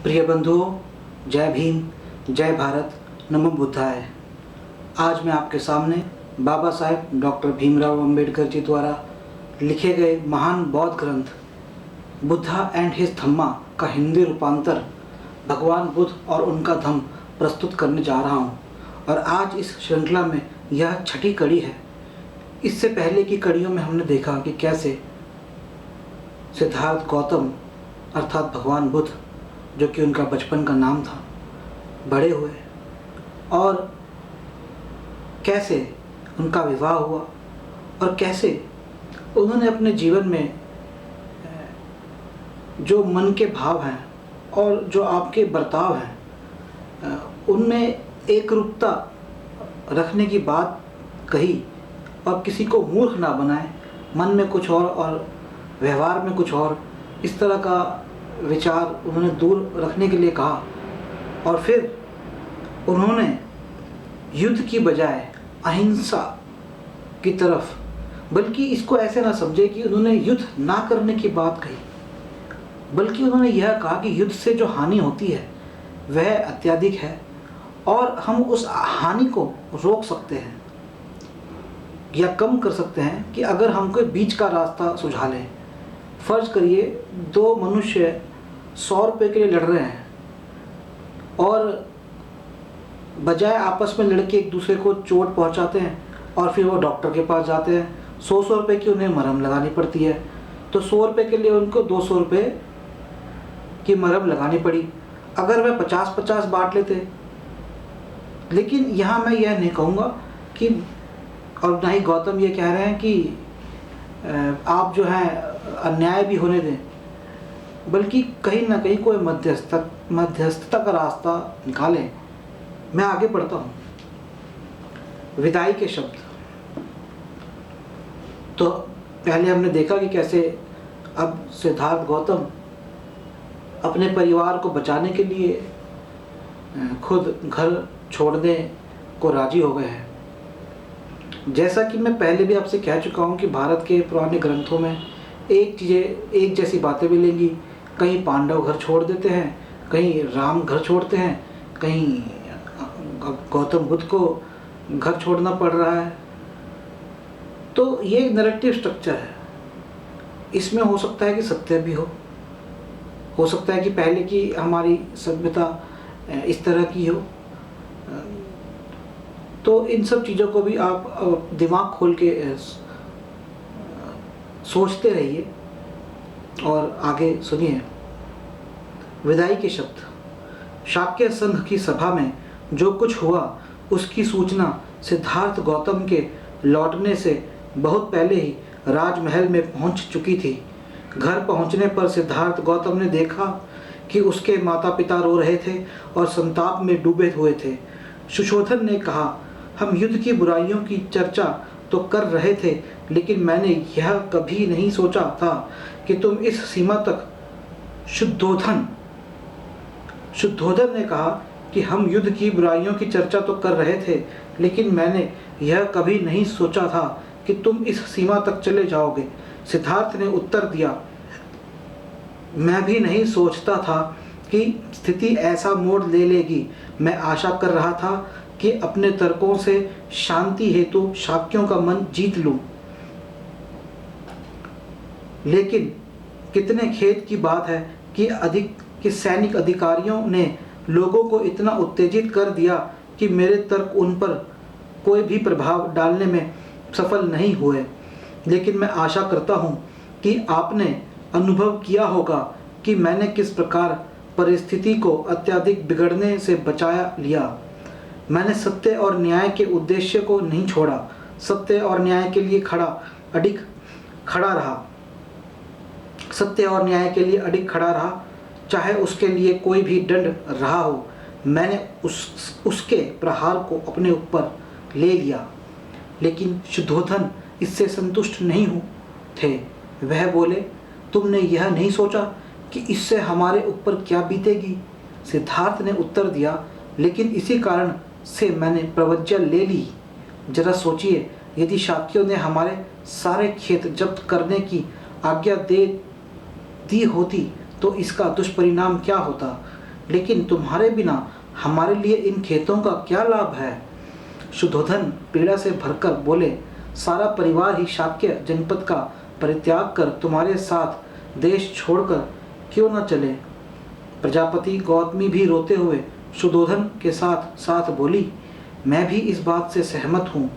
प्रिय बंधुओं, जय भीम, जय भारत, नमो बुद्धाय। आज मैं आपके सामने बाबा साहेब डॉक्टर भीमराव अंबेडकर जी द्वारा लिखे गए महान बौद्ध ग्रंथ बुद्धा एंड हिज धम्मा का हिंदी रूपांतर भगवान बुद्ध और उनका धम्म प्रस्तुत करने जा रहा हूँ। और आज इस श्रृंखला में यह छठी कड़ी है। इससे पहले की कड़ियों में हमने देखा कि कैसे सिद्धार्थ गौतम अर्थात भगवान बुद्ध, जो कि उनका बचपन का नाम था, बड़े हुए और कैसे उनका विवाह हुआ और कैसे उन्होंने अपने जीवन में जो मन के भाव हैं और जो आपके बर्ताव हैं उनमें एक रूपता रखने की बात कही और किसी को मूर्ख ना बनाए, मन में कुछ और व्यवहार में कुछ और, इस तरह का विचार उन्होंने दूर रखने के लिए कहा। और फिर उन्होंने युद्ध की बजाय अहिंसा की तरफ, बल्कि इसको ऐसे ना समझे कि उन्होंने युद्ध ना करने की बात कही, बल्कि उन्होंने यह कहा कि युद्ध से जो हानि होती है वह अत्यधिक है और हम उस हानि को रोक सकते हैं या कम कर सकते हैं कि अगर हम कोई बीच का रास्ता सुझा लें। फर्ज करिए दो मनुष्य 100 रुपये के लिए लड़ रहे हैं और बजाय आपस में लड़के एक दूसरे को चोट पहुंचाते हैं और फिर वो डॉक्टर के पास जाते हैं। 100 रुपये की उन्हें मरहम लगानी पड़ती है, तो 100 रुपये के लिए उनको 200 रुपये की मरहम लगानी पड़ी। अगर वह 50-50 बांट लेते, लेकिन यहाँ मैं यह नहीं कहूँगा कि, और ना ही गौतम ये कह रहे हैं कि आप जो है अन्याय भी होने दें, बल्कि कहीं ना कहीं कोई मध्यस्थता का रास्ता निकालें। मैं आगे बढ़ता हूँ। विदाई के शब्द। तो पहले हमने देखा कि कैसे अब सिद्धार्थ गौतम अपने परिवार को बचाने के लिए खुद घर छोड़ने को राजी हो गए हैं। जैसा कि मैं पहले भी आपसे कह चुका हूँ कि भारत के पुराने ग्रंथों में एक जैसी बातें मिलेंगी। कहीं पांडव घर छोड़ देते हैं, कहीं राम घर छोड़ते हैं, कहीं गौतम बुद्ध को घर छोड़ना पड़ रहा है। तो ये एक नैरेटिव स्ट्रक्चर है। इसमें हो सकता है कि सत्य भी हो सकता है कि पहले की हमारी सभ्यता इस तरह की हो। तो इन सब चीज़ों को भी आप दिमाग खोल के सोचते रहिए और आगे सुनिए। विदाई के शब्द। शाक्य संघ की सभा में जो कुछ हुआ उसकी सूचना सिद्धार्थ गौतम के लौटने से बहुत पहले ही राजमहल में पहुंच चुकी थी। घर पहुंचने पर सिद्धार्थ गौतम ने देखा कि उसके माता पिता रो रहे थे और संताप में डूबे हुए थे। सुशोधन ने कहा, हम युद्ध की बुराइयों की चर्चा तो कर रहे थे, लेकिन मैंने यह कभी नहीं सोचा था कि तुम इस सीमा तक। शुद्धोधन ने कहा कि हम युद्ध की बुराइयों की चर्चा तो कर रहे थे, लेकिन मैंने यह कभी नहीं सोचा था कि तुम इस सीमा तक चले जाओगे। सिद्धार्थ ने उत्तर दिया, मैं भी नहीं सोचता था कि स्थिति ऐसा मोड़ ले लेगी। मैं आशा कर रहा था कि अपने तर्कों से शांति हेतु शाक्यों का मन जीत लूं, लेकिन कितने खेद की बात है कि सैनिक अधिकारियों ने लोगों को इतना उत्तेजित कर दिया कि मेरे तर्क उन पर कोई भी प्रभाव डालने में सफल नहीं हुए। लेकिन मैं आशा करता हूँ कि आपने अनुभव किया होगा कि मैंने किस प्रकार परिस्थिति को अत्यधिक बिगड़ने से बचाया लिया। मैंने सत्य और न्याय के उद्देश्य को नहीं छोड़ा, सत्य और न्याय के लिए अडिग खड़ा रहा, चाहे उसके लिए कोई भी दंड रहा हो। मैंने उसके प्रहार को अपने ऊपर ले लिया। लेकिन शुद्धोधन इससे संतुष्ट नहीं थे। वह बोले, तुमने यह नहीं सोचा कि इससे हमारे ऊपर क्या बीतेगी? सिद्धार्थ ने उत्तर दिया, लेकिन इसी कारण से मैंने प्रवज्ञा ले ली। जरा सोचिए, यदि शाक्यों ने हमारे सारे खेत जब्त करने की आज्ञा दे दी होती तो इसका दुष्परिणाम क्या होता? लेकिन तुम्हारे बिना हमारे लिए इन खेतों का क्या लाभ है? शुद्धोधन पीड़ा से भरकर बोले, सारा परिवार ही शाक्य जनपद का परित्याग कर तुम्हारे साथ देश छोड़कर क्यों न चले? प्रजापति गौतमी भी रोते हुए शुद्धोधन के साथ साथ बोली, मैं भी इस बात से सहमत हूँ।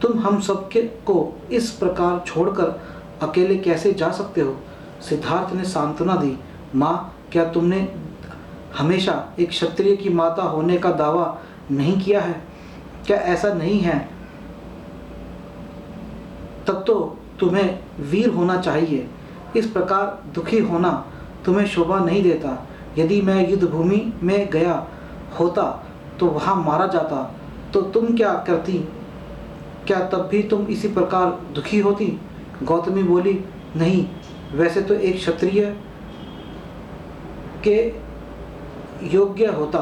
तुम हम सबके को इस प्रकार छोड़कर अकेले कैसे जा सकते हो? सिद्धार्थ ने सांत्वना दी, माँ, क्या तुमने हमेशा एक क्षत्रिय की माता होने का दावा नहीं किया है? क्या ऐसा नहीं है? तब तो तुम्हें वीर होना चाहिए। इस प्रकार दुखी होना तुम्हें शोभा नहीं देता। यदि मैं युद्ध भूमि में गया होता तो वहाँ मारा जाता तो तुम क्या करती? क्या तब भी तुम इसी प्रकार दुखी होती? गौतमी बोली, नहीं, वैसे तो एक क्षत्रिय के योग्य होता,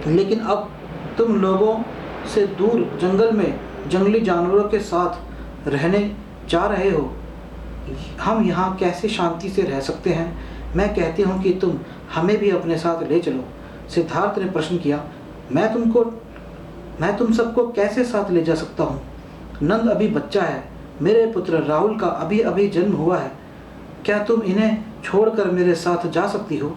लेकिन अब तुम लोगों से दूर जंगल में जंगली जानवरों के साथ रहने जा रहे हो। हम यहाँ कैसे शांति से रह सकते हैं? मैं कहती हूँ कि तुम हमें भी अपने साथ ले चलो। सिद्धार्थ ने प्रश्न किया, मैं तुम सबको कैसे साथ ले जा सकता हूँ? नंद अभी बच्चा है, मेरे पुत्र राहुल का अभी अभी जन्म हुआ है। क्या तुम इन्हें छोड़कर मेरे साथ जा सकती हो?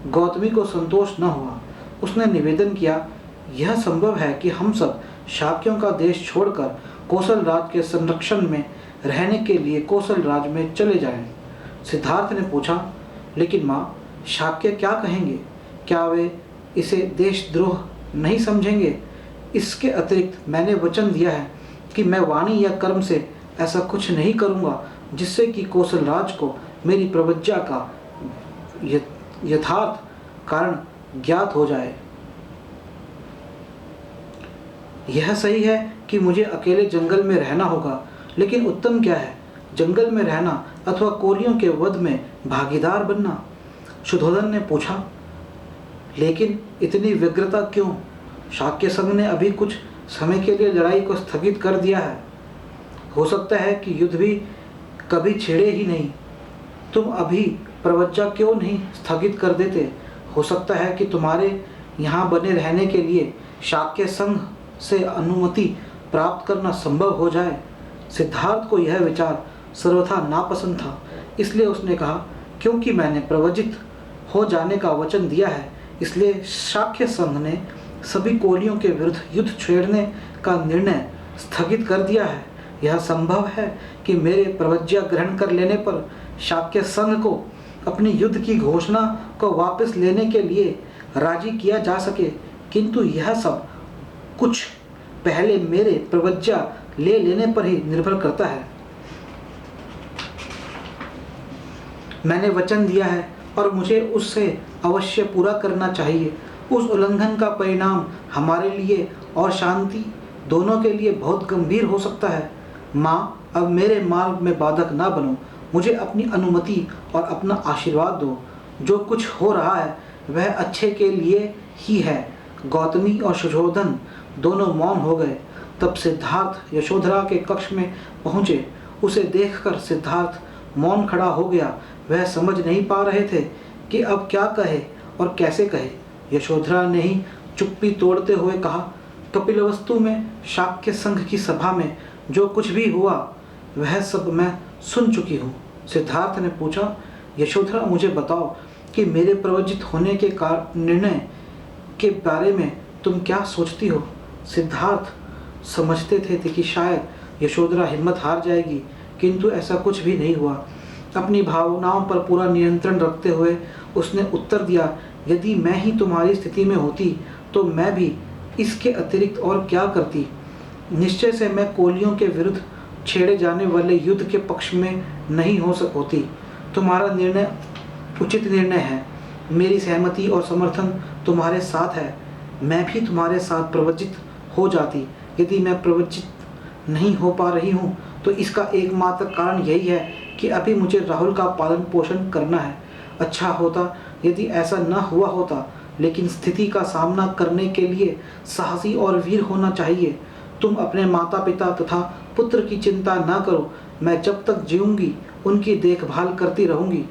गौतमी को संतोष न हुआ। उसने निवेदन किया, यह संभव है कि हम सब शाक्यों का देश छोड़कर कौशल राज के संरक्षण में रहने के लिए कौशल राज में चले जाएं। सिद्धार्थ ने पूछा, लेकिन माँ, शाक्य क्या कहेंगे? क्या वे इसे देशद्रोह नहीं समझेंगे? इसके अतिरिक्त मैंने वचन दिया है कि मैं वाणी या कर्म से ऐसा कुछ नहीं करूँगा जिससे कि कौशल राज को मेरी प्रवज्ञा का यथार्थ कारण ज्ञात हो जाए। यह सही है कि मुझे अकेले जंगल में रहना होगा, लेकिन उत्तम क्या है, जंगल में रहना अथवा कोलियों के वध में भागीदार बनना? शुद्धोधन ने पूछा, लेकिन इतनी व्यग्रता क्यों? शाक्य संघ ने अभी कुछ समय के लिए लड़ाई को स्थगित कर दिया है। हो सकता है कि युद्ध भी कभी छिड़े ही नहीं। तुम अभी प्रवज्ञा क्यों नहीं स्थगित कर देते? हो सकता है कि तुम्हारे यहाँ बने रहने के लिए शाक्य संघ से अनुमति प्राप्त करना संभव हो जाए। सिद्धार्थ को यह विचार सर्वथा नापसंद था, इसलिए उसने कहा, क्योंकि मैंने प्रवजित हो जाने का वचन दिया है, इसलिए शाक्य संघ ने सभी कोलियों के विरुद्ध युद्ध छेड़ने का निर्णय स्थगित कर दिया है। यह संभव है कि मेरे प्रवज्ञा ग्रहण कर लेने पर शाक्य संघ को अपनी युद्ध की घोषणा को वापस लेने के लिए राजी किया जा सके, किंतु यह सब कुछ पहले मेरे प्रवज्ञा ले लेने पर ही निर्भर करता है। मैंने वचन दिया है और मुझे उससे अवश्य पूरा करना चाहिए। उस उल्लंघन का परिणाम हमारे लिए और शांति दोनों के लिए बहुत गंभीर हो सकता है। माँ, अब मेरे मार्ग में बाधक ना बनो। मुझे अपनी अनुमति और अपना आशीर्वाद दो। जो कुछ हो रहा है वह अच्छे के लिए ही है। गौतमी और सुशोधन दोनों मौन हो गए। तब सिद्धार्थ यशोधरा के कक्ष में पहुँचे। उसे देखकर सिद्धार्थ मौन खड़ा हो गया। वह समझ नहीं पा रहे थे कि अब क्या कहे और कैसे कहे। यशोधरा ने ही चुप्पी तोड़ते हुए कहा, कपिलवस्तु में शाक्य संघ की सभा में जो कुछ भी हुआ वह सब मैं सुन चुकी हूँ। सिद्धार्थ ने पूछा, यशोधरा, मुझे बताओ कि मेरे प्रवजित होने के निर्णय के बारे में तुम क्या सोचती हो? सिद्धार्थ समझते थे कि शायद यशोधरा हिम्मत हार जाएगी, किंतु ऐसा कुछ भी नहीं हुआ। अपनी भावनाओं पर पूरा नियंत्रण रखते हुए उसने उत्तर दिया, यदि मैं ही तुम्हारी स्थिति में होती तो मैं भी इसके अतिरिक्त और क्या करती। निश्चय से मैं कोलियों के विरुद्ध छेड़े जाने वाले युद्ध के पक्ष में नहीं हो होती। तुम्हारा निर्णय उचित निर्णय है। मेरी सहमति और समर्थन तुम्हारे साथ है। मैं भी तुम्हारे साथ प्रवजित हो जाती। यदि मैं प्रवजित नहीं हो पा रही हूँ तो इसका एकमात्र कारण यही है कि अभी मुझे राहुल का पालन पोषण करना है। अच्छा होता यदि ऐसा न हुआ होता, लेकिन स्थिति का सामना करने के लिए साहसी और वीर होना चाहिए। तुम अपने माता पिता तथा पुत्र की चिंता न करो। मैं जब तक जीऊंगी उनकी देखभाल करती रहूंगी।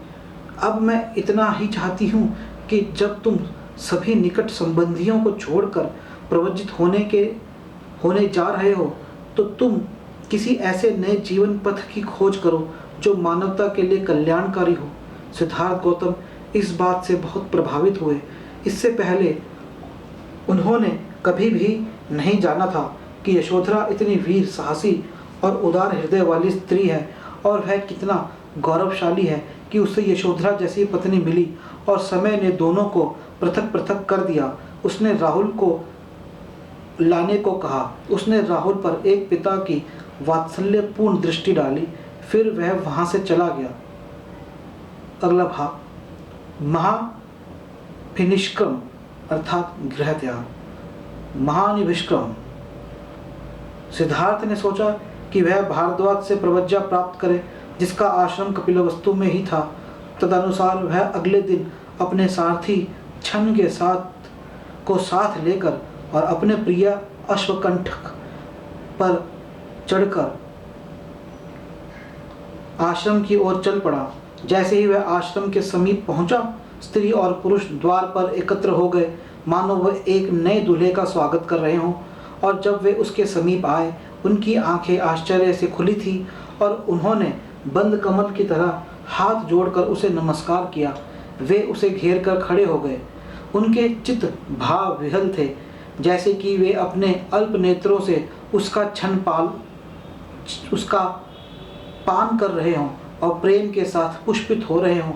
अब मैं इतना ही चाहती हूँ कि जब तुम सभी निकट संबंधियों को छोड़कर प्रवज्जित होने जा रहे हो, तो तुम किसी ऐसे नए जीवन पथ की खोज करो जो मानवता के लिए कल्याणकारी हो। सिद्धार्थ गौतम इस बात से बहुत प्रभावित हुए। इससे पहले उन्होंने कभी भी नहीं जाना था कि यशोधरा इतनी वीर, साहसी और उदार हृदय वाली स्त्री है, और वह कितना गौरवशाली है कि उसे यशोधरा जैसी पत्नी मिली और समय ने दोनों को पृथक पृथक कर दिया। उसने राहुल को लाने को कहा। उसने राहुल पर एक पिता की वात्सल्यपूर्ण दृष्टि डाली, फिर वह वहां से चला गया। अगला भाग, महाभिनिष्क्रम अर्थात गृह त्याग। महानिभिष्क्रम। सिद्धार्थ ने सोचा कि वह भारद्वाज से प्रवज्जा प्राप्त करे, जिसका आश्रम कपिलवस्तु में ही था। तदनुसार वह अगले दिन अपने सारथी छन्न के साथ लेकर और अपने प्रिय अश्वकंठक पर चढ़कर आश्रम की ओर चल पड़ा। जैसे ही वह आश्रम के समीप पहुंचा, स्त्री और पुरुष द्वार पर एकत्र हो गए, मानो वह एक नए दूल्हे का स्वागत कर रहे हों। और जब वे उसके समीप आए, उनकी आंखें आश्चर्य से खुली थी और उन्होंने बंद कमल की तरह हाथ जोड़कर उसे नमस्कार किया। वे उसे घेर कर खड़े हो गए। उनके चित्त भाव विहल थे, जैसे कि वे अपने अल्प नेत्रों से उसका पान कर रहे हों और प्रेम के साथ पुष्पित हो रहे हों।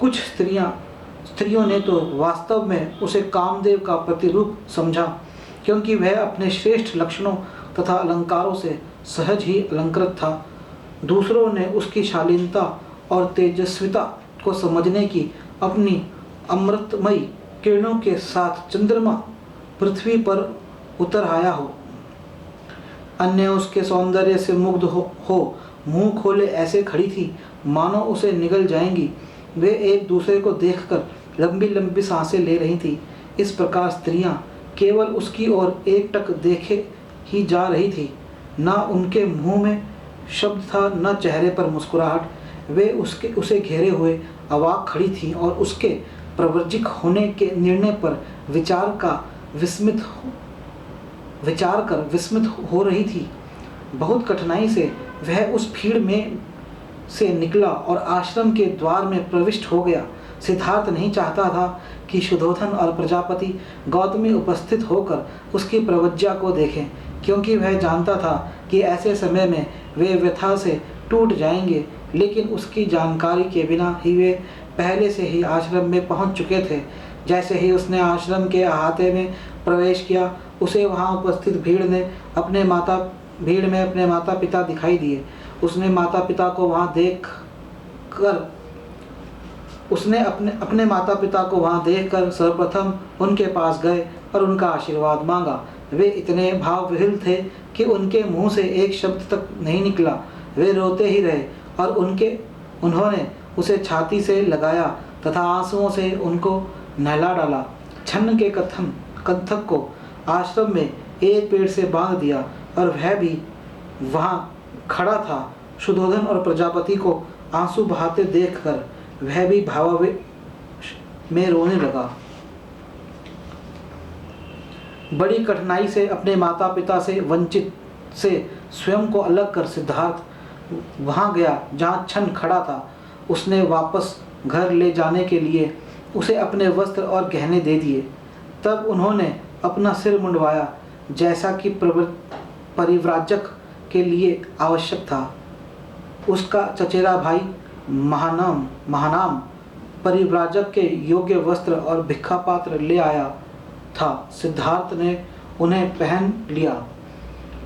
कुछ स्त्रियों ने तो वास्तव में उसे कामदेव का प्रतिरूप समझा, क्योंकि वह अपने श्रेष्ठ लक्षणों तथा अलंकारों से सहज ही अलंकृत था। दूसरों ने उसकी शालीनता और तेजस्विता को समझने की अपनी अमृतमयी किरणों के साथ चंद्रमा पृथ्वी पर उतर आया हो। अन्य उसके सौंदर्य से मुग्ध हो मुंह खोले ऐसे खड़ी थी, मानो उसे निगल जाएंगी। वे एक दूसरे को देखकर लंबी लंबी सांसें ले रही थी। इस प्रकार स्त्रियां केवल उसकी ओर एकटक देखे ही जा रही थी। न उनके मुंह में शब्द था, न चेहरे पर मुस्कुराहट। वे उसे घेरे हुए अवाक खड़ी थी और उसके प्रवर्जिक होने के निर्णय पर विचार कर विस्मित हो रही थी। बहुत कठिनाई से वह उस भीड़ में से निकला और आश्रम के द्वार में प्रविष्ट हो गया। सिद्धार्थ नहीं चाहता था कि शुद्धोधन और प्रजापति गौतमी उपस्थित होकर उसकी प्रवज्जा को देखें, क्योंकि वह जानता था कि ऐसे समय में वे व्यथा से टूट जाएंगे। लेकिन उसकी जानकारी के बिना ही वे पहले से ही आश्रम में पहुंच चुके थे। जैसे ही उसने आश्रम के अहाते में प्रवेश किया, उसे वहां उपस्थित भीड़ में अपने माता पिता दिखाई दिए। उसने माता पिता को वहां देखकर सर्वप्रथम उनके पास गए और उनका आशीर्वाद मांगा। वे इतने भाव विह्वल थे कि उनके मुंह से एक शब्द तक नहीं निकला। वे रोते ही रहे और उन्होंने उसे छाती से लगाया तथा आंसुओं से उनको नहला डाला। छन्न के कंथक को आश्रम में एक पेड़ से बांध दिया और वह भी वहां खड़ा था। शुद्धोधन और प्रजापति को आंसू बहाते देखकर वह भी भावावेश में रोने लगा। बड़ी कठिनाई से अपने माता पिता से वंचित से स्वयं को अलग कर सिद्धार्थ वहां गया जहां छन्न खड़ा था। उसने वापस घर ले जाने के लिए उसे अपने वस्त्र और गहने दे दिए। तब उन्होंने अपना सिर मुंडवाया, जैसा कि परिव्राजक के लिए आवश्यक था। उसका चचेरा भाई महानाम परिव्राजक के योग्य वस्त्र और भिक्षा पात्र ले आया था। सिद्धार्थ ने उन्हें पहन लिया।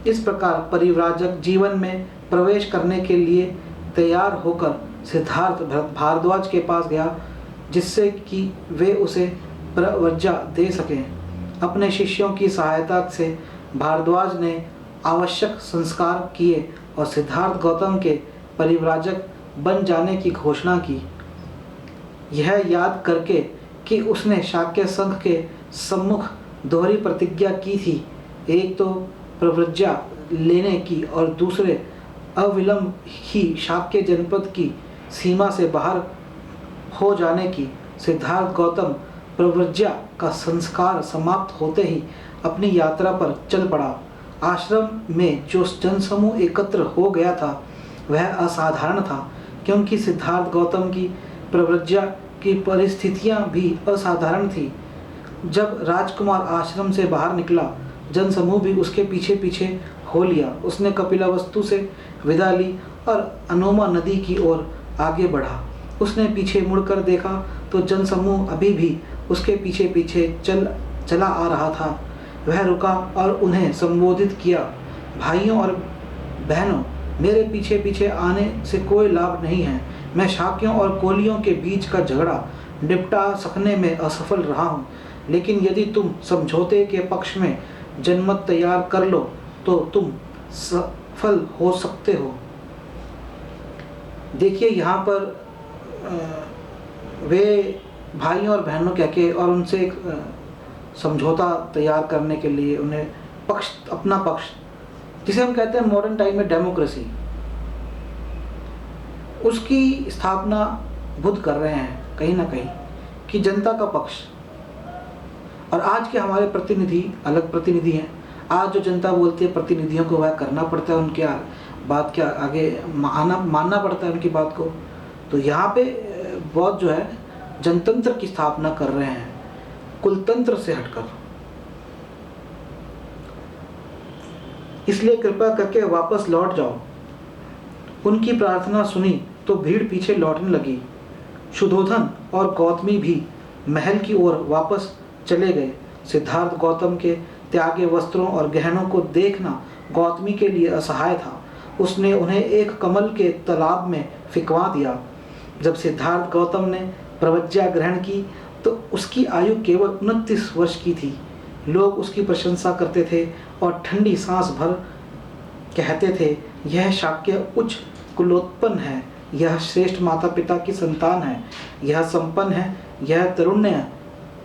इस प्रकार परिव्राजक जीवन में प्रवेश करने के लिए तैयार होकर सिद्धार्थ भारद्वाज के पास गया, जिससे कि वे उसे प्रवज्जा दे सकें। अपने शिष्यों की सहायता से भारद्वाज ने आवश्यक संस्कार किए और सिद्धार्थ गौतम के परिव्राजक बन जाने की घोषणा की। यह याद करके कि उसने शाक्य संघ के सम्मुख दोहरी प्रतिज्ञा की थी, एक तो प्रव्रज्जा लेने की और दूसरे अविलंब ही शाक्य जनपद की सीमा से बाहर हो जाने की सिद्धार्थ गौतम प्रव्रज्या का संस्कार समाप्त होते ही अपनी यात्रा पर चल पड़ा। आश्रम में जो जनसमूह एकत्र हो गया था वह असाधारण था, क्योंकि सिद्धार्थ गौतम की प्रव्रज्या की परिस्थितियां भी असाधारण थी। जब राजकुमार आश्रम से बाहर निकला, जनसमूह भी उसके पीछे पीछे हो लिया। उसने कपिलावस्तु से विदा ली और अनोमा नदी की ओर आगे बढ़ा। उसने पीछे मुड़कर देखा तो जनसमूह अभी भी उसके पीछे पीछे चला आ रहा था। वह रुका और उन्हें संबोधित किया, भाइयों और बहनों, मेरे पीछे पीछे आने से कोई लाभ नहीं है। मैं शाक्यों और कोलियों के बीच का झगड़ा निपटा सकने में असफल रहा हूँ, लेकिन यदि तुम समझौते के पक्ष में जनमत तैयार कर लो तो तुम सफल हो सकते हो। देखिए यहाँ पर वे भाइयों और बहनों कह के और उनसे एक समझौता तैयार करने के लिए उन्हें अपना पक्ष, जिसे हम कहते हैं मॉडर्न टाइम में डेमोक्रेसी, उसकी स्थापना बुद्ध कर रहे हैं कहीं ना कहीं, कि जनता का पक्ष। और आज के हमारे प्रतिनिधि अलग प्रतिनिधि हैं। आज जो जनता बोलती है प्रतिनिधियों को वह करना पड़ता है, उनके बात के आगे मानना पड़ता है उनकी बात को। तो यहाँ पे बौद्ध जो है जनतंत्र की स्थापना कर रहे हैं, कुलतंत्र से हटकर। इसलिए कृपया करके वापस लौट जाओ। उनकी प्रार्थना सुनी तो भीड़ पीछे लौटने लगी। शुद्धोधन और गौतमी भी महल की ओर वापस चले गए। सिद्धार्थ गौतम के त्यागे वस्त्रों और गहनों को देखना गौतमी के लिए असहाय था। उसने उन्हें एक कमल के तालाब में फिकवा दिया। जब सिद्धार्थ गौतम ने प्रवज्ञा ग्रहण की तो उसकी आयु केवल 29 वर्ष की थी। लोग उसकी प्रशंसा करते थे और ठंडी सांस भर कहते थे, यह शाक्य उच्च कुलोत्पन्न है, यह श्रेष्ठ माता पिता की संतान है, यह संपन्न है, यह तरुण्य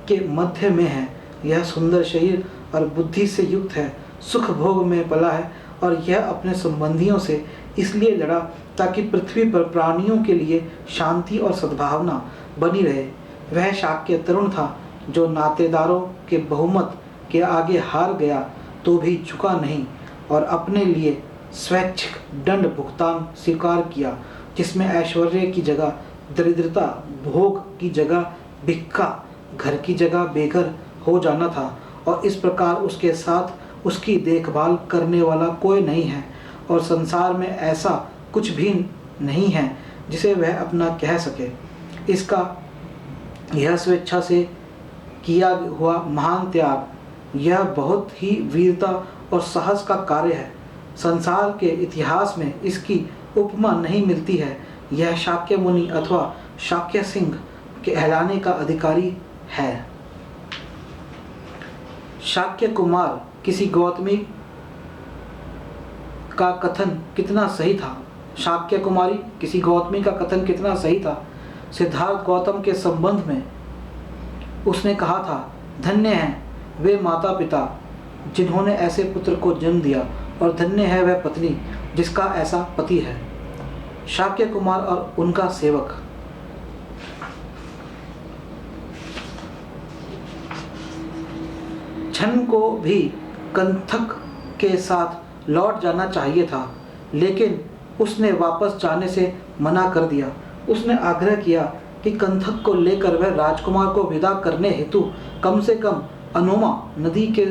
के मध्य में है, यह सुंदर शरीर और बुद्धि से युक्त है, सुख भोग में पला है और यह अपने संबंधियों से इसलिए लड़ा ताकि पृथ्वी पर प्राणियों के लिए शांति और सद्भावना बनी रहे। वह शाक्य तरुण था जो नातेदारों के बहुमत के आगे हार गया तो भी झुका नहीं और अपने लिए स्वैच्छिक दंड भुगतान स्वीकार किया, जिसमें ऐश्वर्य की जगह दरिद्रता, भोग की जगह भिक्षा, घर की जगह बेघर हो जाना था। और इस प्रकार उसके साथ उसकी देखभाल करने वाला कोई नहीं है और संसार में ऐसा कुछ भी नहीं है जिसे वह अपना कह सके। इसका यह स्वेच्छा से किया हुआ महान त्याग, यह बहुत ही वीरता और साहस का कार्य है। संसार के इतिहास में इसकी उपमा नहीं मिलती है। यह शाक्य मुनि अथवा शाक्य सिंह के कहलाने का अधिकारी है। शाक्य कुमार किसी गौतमी का कथन कितना सही था। शाक्य कुमारी किसी गौतमी का कथन कितना सही था। सिद्धार्थ गौतम के संबंध में उसने कहा था, धन्य हैं वे माता पिता जिन्होंने ऐसे पुत्र को जन्म दिया और धन्य है वह पत्नी जिसका ऐसा पति है। शाक्य कुमार और उनका सेवक। छन को भी कंथक के साथ लौट जाना चाहिए था, लेकिन उसने वापस जाने से मना कर दिया। उसने आग्रह किया कि कंथक को लेकर वह राजकुमार को विदा करने हेतु कम से कम अनोमा नदी के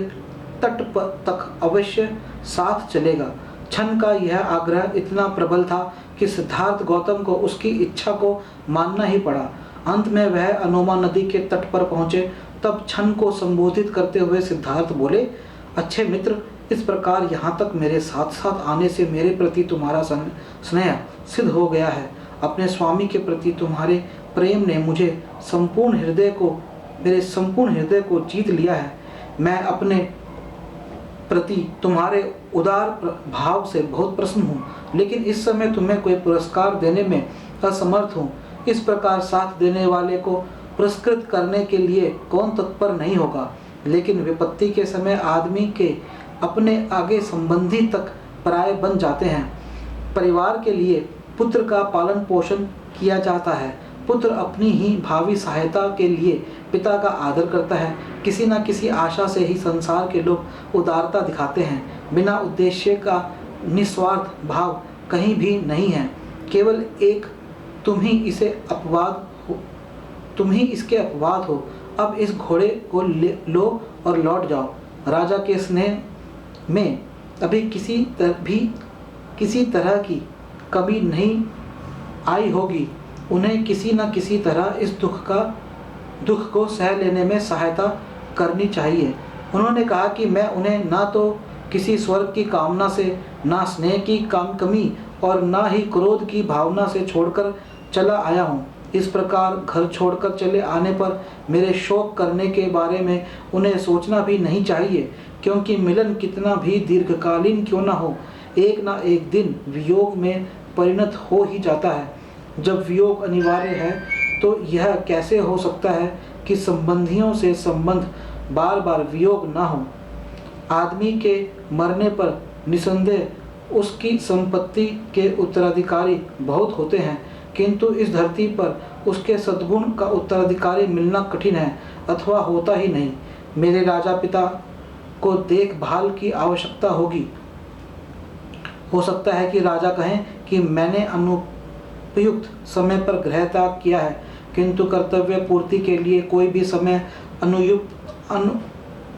तट तक अवश्य साथ चलेगा। छन का यह आग्रह इतना प्रबल था कि सिद्धार्थ गौतम को उसकी इच्छा को मानना ही पड़ा। अंत में वह अनोमा नदी के तट पर पहुंचे। तब छन को संबोधित करते हुए सिद्धार्थ बोले, अच्छे मित्र, इस प्रकार यहाँ तक मेरे साथ साथ आने से मेरे प्रति तुम्हारा स्नेह सिद्ध हो गया है। अपने स्वामी के प्रति तुम्हारे प्रेम ने मेरे संपूर्ण हृदय को जीत लिया है। मैं अपने प्रति तुम्हारे उदार भाव से बहुत प्रसन्न हूँ, लेकिन इस समय तुम्हें कोई पुरस्कार देने में असमर्थ हूँ। इस प्रकार साथ देने वाले को पुरस्कृत करने के लिए कौन तत्पर नहीं होगा, लेकिन विपत्ति के समय आदमी के अपने आगे संबंधी तक पराये बन जाते हैं। परिवार के लिए पुत्र का पालन पोषण किया जाता है, पुत्र अपनी ही भावी सहायता के लिए पिता का आदर करता है। किसी न किसी आशा से ही संसार के लोग उदारता दिखाते हैं। बिना उद्देश्य का निस्वार्थ भाव कहीं भी नहीं है। केवल एक तुम ही इसके अपवाद हो। अब इस घोड़े को लो और लौट जाओ। राजा के स्नेह में अभी किसी तरह की कमी नहीं आई होगी। उन्हें किसी न किसी तरह इस दुख को सह लेने में सहायता करनी चाहिए। उन्होंने कहा कि मैं उन्हें ना तो किसी स्वर्ग की कामना से, ना स्नेह की कमी और ना ही क्रोध की भावना से छोड़कर चला आया हूँ। इस प्रकार घर छोड़कर चले आने पर मेरे शोक करने के बारे में उन्हें सोचना भी नहीं चाहिए, क्योंकि मिलन कितना भी दीर्घकालीन क्यों न हो, एक ना एक दिन वियोग में परिणत हो ही जाता है। जब वियोग अनिवार्य है तो यह कैसे हो सकता है कि संबंधियों से संबंध बार बार वियोग न हो। आदमी के मरने पर निसंदेह उसकी संपत्ति के उत्तराधिकारी बहुत होते हैं, किंतु इस धरती पर उसके सद्गुण का उत्तराधिकारी मिलना कठिन है अथवा होता ही नहीं। मेरे राजा पिता को देखभाल की आवश्यकता होगी। हो सकता है कि राजा कहें कि मैंने अनुपयुक्त समय पर गृह त्याग किया है, किंतु कर्तव्य पूर्ति के लिए कोई भी समय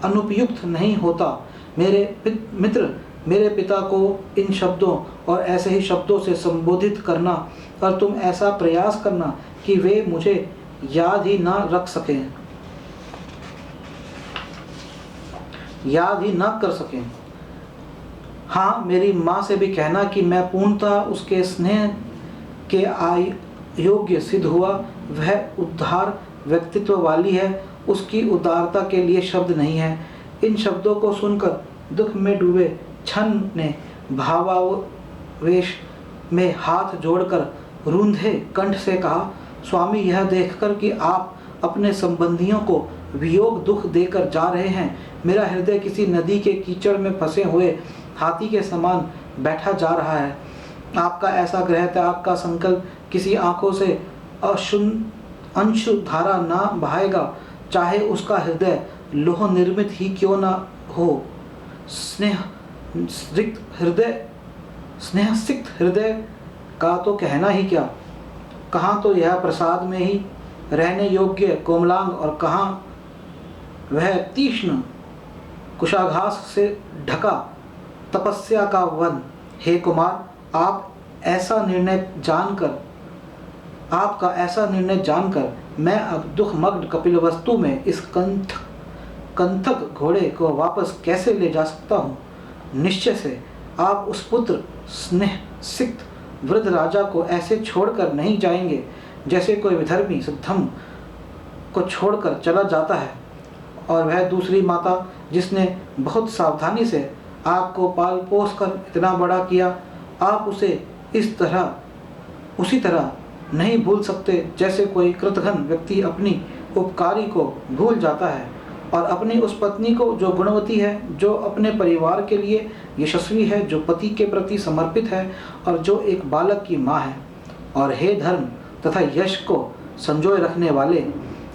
अनुपयुक्त नहीं होता। मेरे पिता को इन शब्दों और ऐसे ही शब्दों से संबोधित करना और तुम ऐसा प्रयास करना कि वे मुझे याद ही ना कर सकें। हाँ, मेरी माँ से भी कहना कि मैं पूर्णतः उसके स्नेह के योग्य सिद्ध हुआ। वह उदार व्यक्तित्व वाली है, उसकी उदारता के लिए शब्द नहीं है। इन शब्दों को सुनकर दुख में डूबे छन ने भावावेश में हाथ जोड़कर रूंधे कंठ से कहा, स्वामी, यह देखकर कि आप अपने संबंधियों को वियोग दुख देकर जा रहे हैं, मेरा हृदय किसी नदी के कीचड़ में फंसे हुए हाथी के समान बैठा जा रहा है। आपका ऐसा गृह त्याग का संकल्प किसी आंखों से अंशु धारा ना बहाएगा, चाहे उसका हृदय लोह निर्मित ही क्यों ना हो। स्नेह सिक्त हृदय का तो कहना ही क्या। कहाँ तो यह प्रसाद में ही रहने योग्य कोमलांग और कहाँ वह तीक्ष्ण कुशाघास से ढका तपस्या का वन। हे कुमार, आपका ऐसा निर्णय जानकर मैं अब दुखमग्न कपिलवस्तु में इस कंथक घोड़े को वापस कैसे ले जा सकता हूँ। निश्चय से आप उस पुत्र स्नेह सिक्त वृद्ध राजा को ऐसे छोड़कर नहीं जाएंगे जैसे कोई विधर्मी सिद्धम को छोड़कर चला जाता है। और वह दूसरी माता जिसने बहुत सावधानी से आपको पाल पोस कर इतना बड़ा किया, आप उसे उसी तरह नहीं भूल सकते जैसे कोई कृतघ्न व्यक्ति अपनी उपकारी को भूल जाता है। और अपनी उस पत्नी को जो गुणवती है, जो अपने परिवार के लिए यशस्वी है, जो पति के प्रति समर्पित है और जो एक बालक की माँ है। और हे धर्म तथा यश को संजोए रखने वाले,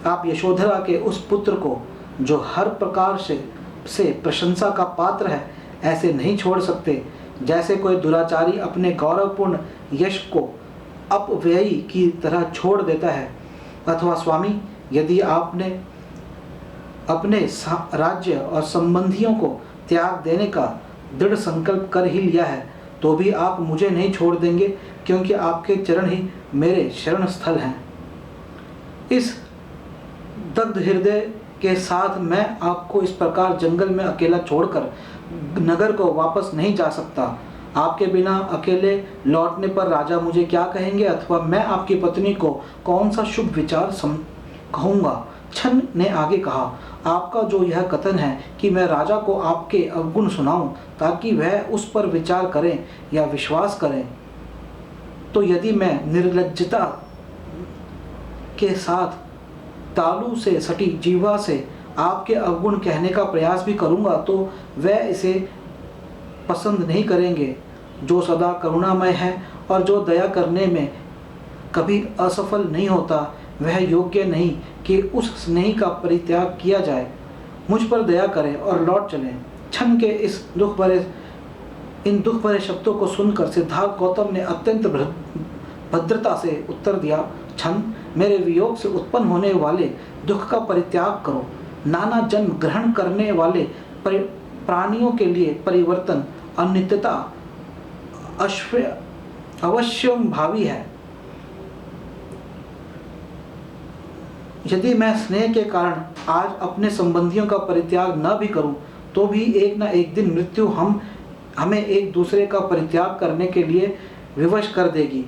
आप यशोधरा के उस पुत्र को जो हर प्रकार से प्रशंसा का पात्र है, ऐसे नहीं छोड़ सकते जैसे कोई दुराचारी अपने गौरवपूर्ण यश को अपव्ययी की तरह छोड़ देता है। अथवा स्वामी, यदि आपने अपने राज्य और संबंधियों को त्याग देने का दृढ़ संकल्प कर ही लिया है, तो भी आप मुझे नहीं छोड़ देंगे, क्योंकि आपके चरण ही मेरे शरण स्थल हैं। इस दग्ध हृदय के साथ मैं आपको इस प्रकार जंगल में अकेला छोड़कर नगर को वापस नहीं जा सकता। आपके बिना अकेले लौटने पर राजा मुझे क्या कहेंगे, अथवा मैं आपकी पत्नी को कौन सा शुभ विचार कहूँगा। छन ने आगे कहा, आपका जो यह कथन है कि मैं राजा को आपके अवगुण सुनाऊं ताकि वह उस पर विचार करें या विश्वास करें, तो यदि मैं निर्लज्जता के साथ तालू से सटी जीवा से आपके अवगुण कहने का प्रयास भी करूंगा, तो वह इसे पसंद नहीं करेंगे। जो सदा करुणामय है और जो दया करने में कभी असफल नहीं होता, वह योग्य नहीं कि उस स्नेही का परित्याग किया जाए। मुझ पर दया करें और लौट चलें। क्षण के इन दुख भरे शब्दों को सुनकर सिद्धार्थ गौतम ने अत्यंत भद्रता से उत्तर दिया, क्षण, मेरे वियोग से उत्पन्न होने वाले दुख का परित्याग करो। नाना जन्म ग्रहण करने वाले प्राणियों के लिए परिवर्तन अनित्यता अवश्यम भावी है। यदि मैं स्नेह के कारण आज अपने संबंधियों का परित्याग न भी करूं, तो भी एक न एक दिन मृत्यु हमें एक दूसरे का परित्याग करने के लिए विवश कर देगी।